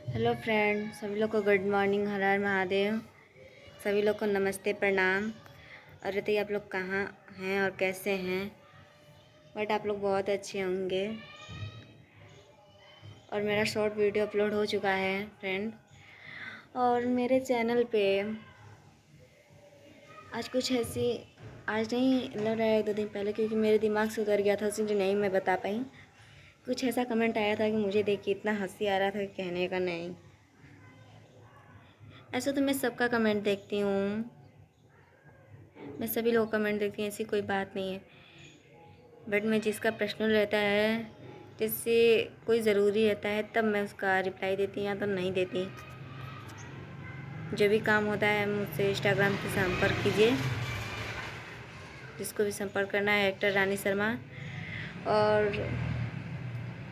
Hello friend, सभी लोग को गुड मॉर्निंग, हर हर महादेव। सभी लोग को नमस्ते, प्रणाम। और बताइए आप लोग कहाँ हैं और कैसे हैं। बट आप लोग बहुत अच्छे होंगे। और मेरा शॉर्ट वीडियो अपलोड हो चुका है फ्रेंड। और मेरे चैनल पे आज कुछ ऐसी, आज नहीं लग रहा है 2 दिन पहले, क्योंकि मेरे दिमाग से उतर गया था, इसलिए नहीं मैं बता पाई। कुछ ऐसा कमेंट आया था कि मुझे देख के इतना हंसी आ रहा था कि कहने का नहीं। ऐसा तो मैं सबका कमेंट देखती हूँ, मैं सभी लोग कमेंट देखती हूँ, ऐसी कोई बात नहीं है। बट मैं जिसका पर्सनल रहता है, जिससे कोई ज़रूरी रहता है, तब मैं उसका रिप्लाई देती या तो नहीं देती। जो भी काम होता है मुझसे इंस्टाग्राम पे संपर्क कीजिए, जिसको भी संपर्क करना है। एक्टर रानी शर्मा, और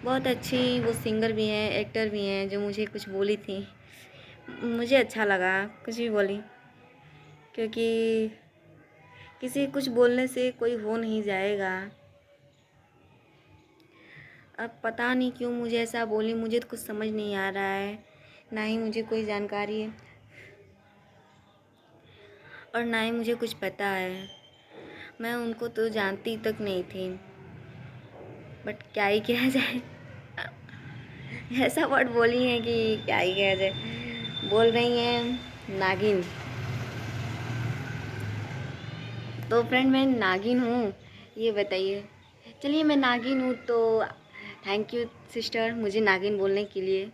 बहुत अच्छी वो सिंगर भी हैं, एक्टर भी हैं, जो मुझे कुछ बोली थी, मुझे अच्छा लगा कुछ भी बोली, क्योंकि किसी कुछ बोलने से कोई हो नहीं जाएगा। अब पता नहीं क्यों मुझे ऐसा बोली, मुझे तो कुछ समझ नहीं आ रहा है, ना ही मुझे कोई जानकारी है और ना ही मुझे कुछ पता है। मैं उनको तो जानती तक नहीं थी, बट क्या ही किया जाए। ऐसा वर्ड बोली है कि क्या ही किया जाए। बोल रही हैं नागिन। तो फ्रेंड मैं नागिन हूँ, ये बताइए। चलिए मैं नागिन हूँ तो थैंक यू सिस्टर मुझे नागिन बोलने के लिए,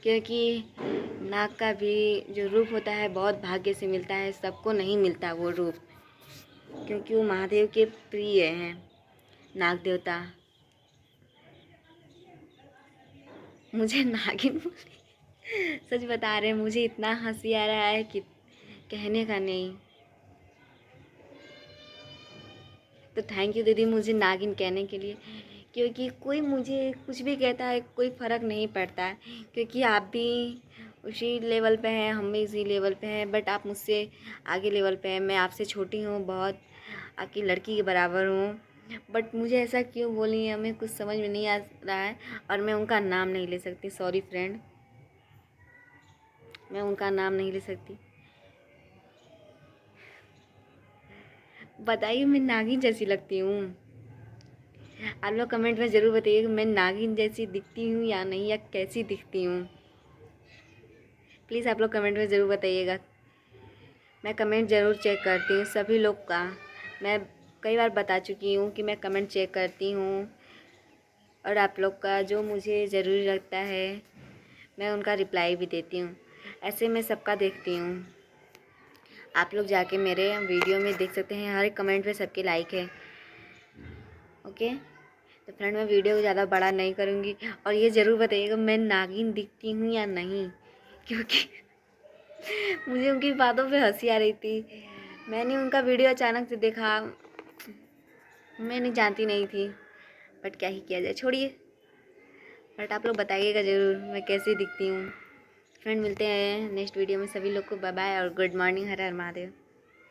क्योंकि नाग का भी जो रूप होता है बहुत भाग्य से मिलता है, सबको नहीं मिलता वो रूप, क्योंकि वो महादेव के प्रिय हैं, नाग देवता। मुझे नागिन बोले, सच बता रहे हैं, मुझे इतना हंसी आ रहा है कि कहने का नहीं। तो थैंक यू दीदी मुझे नागिन कहने के लिए, क्योंकि कोई मुझे कुछ भी कहता है कोई फ़र्क नहीं पड़ता है, क्योंकि आप भी उसी लेवल पे हैं, हम भी इसी लेवल पे हैं, बट आप मुझसे आगे लेवल पे हैं। मैं आपसे छोटी हूँ बहुत, आपकी लड़की के बराबर हूँ, बट मुझे ऐसा क्यों बोली है हमें कुछ समझ में नहीं आ रहा है, और मैं उनका नाम नहीं ले सकती। सॉरी फ्रेंड, मैं उनका नाम नहीं ले सकती। बताइए मैं नागिन जैसी लगती हूँ? आप लोग कमेंट में ज़रूर बताइए कि मैं नागिन जैसी दिखती हूँ या नहीं, या कैसी दिखती हूँ। प्लीज़ आप लोग कमेंट में ज़रूर बताइएगा। मैं कमेंट ज़रूर चेक करती हूँ सभी लोग का। मैं कई बार बता चुकी हूँ कि मैं कमेंट चेक करती हूँ, और आप लोग का जो मुझे ज़रूरी लगता है मैं उनका रिप्लाई भी देती हूँ। ऐसे मैं सबका देखती हूँ। आप लोग जाके मेरे वीडियो में देख सकते हैं, हर एक कमेंट पे सबके लाइक है। ओके, तो फ्रेंड मैं वीडियो को ज़्यादा बड़ा नहीं करूँगी, और ये ज़रूर बताइएगा मैं नागिन दिखती हूँ या नहीं, क्योंकि मुझे उनकी बातों पे हंसी आ रही थी। मैंने उनका वीडियो अचानक से देखा, मैंने जानती नहीं थी, बट क्या ही किया जाए, छोड़िए। बट आप लोग बताइएगा ज़रूर मैं कैसी दिखती हूँ। फ्रेंड मिलते हैं नेक्स्ट वीडियो में। सभी लोग को बाय बाय और गुड मॉर्निंग, हर हर महादेव।